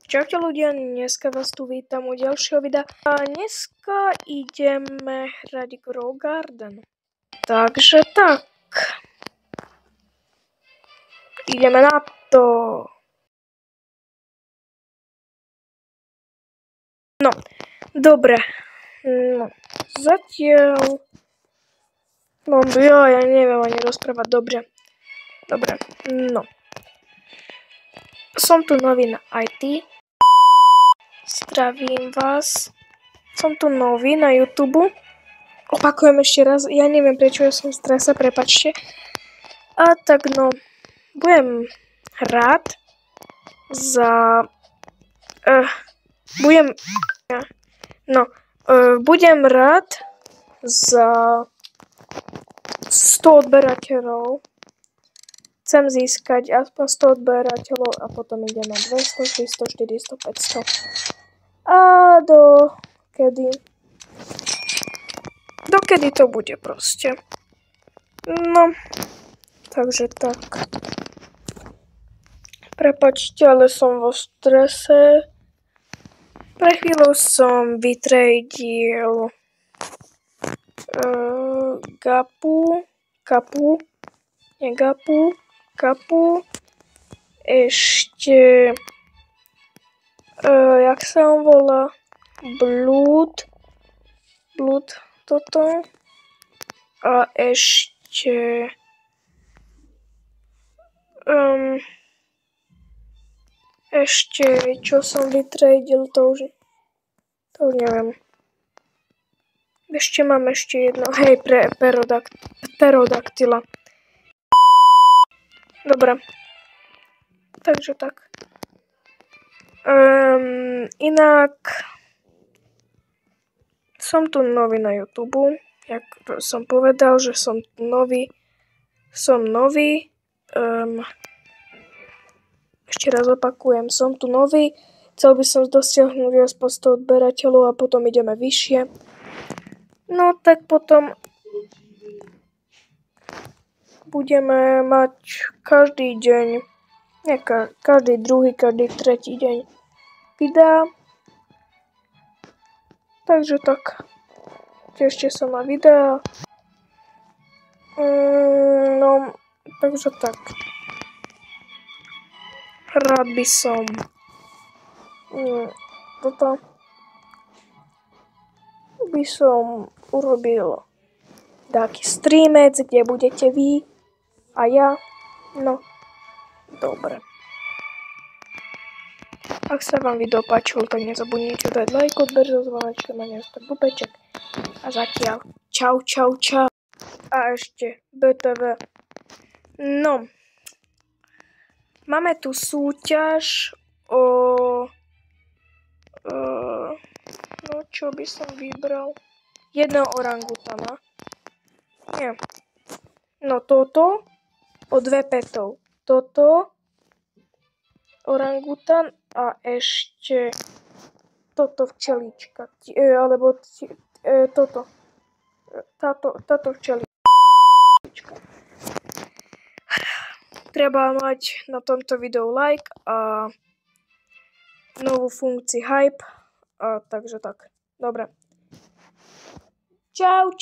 Čaute ľudia, dneska vás tu vítam u ďalšieho videa. A dneska ideme hrať Grow Garden. Takže tak. Ideme na to. No, dobre. No, zatiaľ... No, ja neviem ani rozprávať dobre. Dobre, no. Som tu nový na IT. Zdravím vás. Som tu nový na YouTube. Opakujem ešte raz. Ja neviem, prečo ja som v strese, prepačte. A tak no, budem hrať za... budem rád za 100 odberateľov. Chcem získať aspoň 100 odberateľov a potom ideme 200, 300, 400, 500. A dokedy to bude proste. No, takže tak. Prepáčte, ale som vo strese. Pre chvíľu som vytradil kapu, ešte, jak sa on volá, blúd, toto, a ešte, čo som vytradil, to už neviem. Ešte mám jedno, hej, pre pterodaktyla. Dobre. Takže tak. Inak som tu nový na YouTube. Jak som povedal, že som nový. Ešte raz opakujem, som tu nový. Chcel by som dosiahnuť aspoň 100 odberateľov a potom ideme vyššie. No tak potom budeme mať každý deň, každý druhý, každý tretí deň videa. Takže tak, tešte sa na videa. No, takže tak. Rád by som urobil taký streamec, kde budete vy a ja. No, dobre. Ak sa vám video páčilo, tak nezabudnite dať like, odber, zvonečka, maniačka, bubeček. A zatiaľ, čau. A ešte BTV. No, máme tu súťaž no čo by som vybral? Jedného orangutana. Nie. No toto o 2 petov. Toto orangutan a ešte toto včelička. Táto včelička. Treba mať na tomto videu like a novú funkciu hype. Takže tak. Dobre. Čau.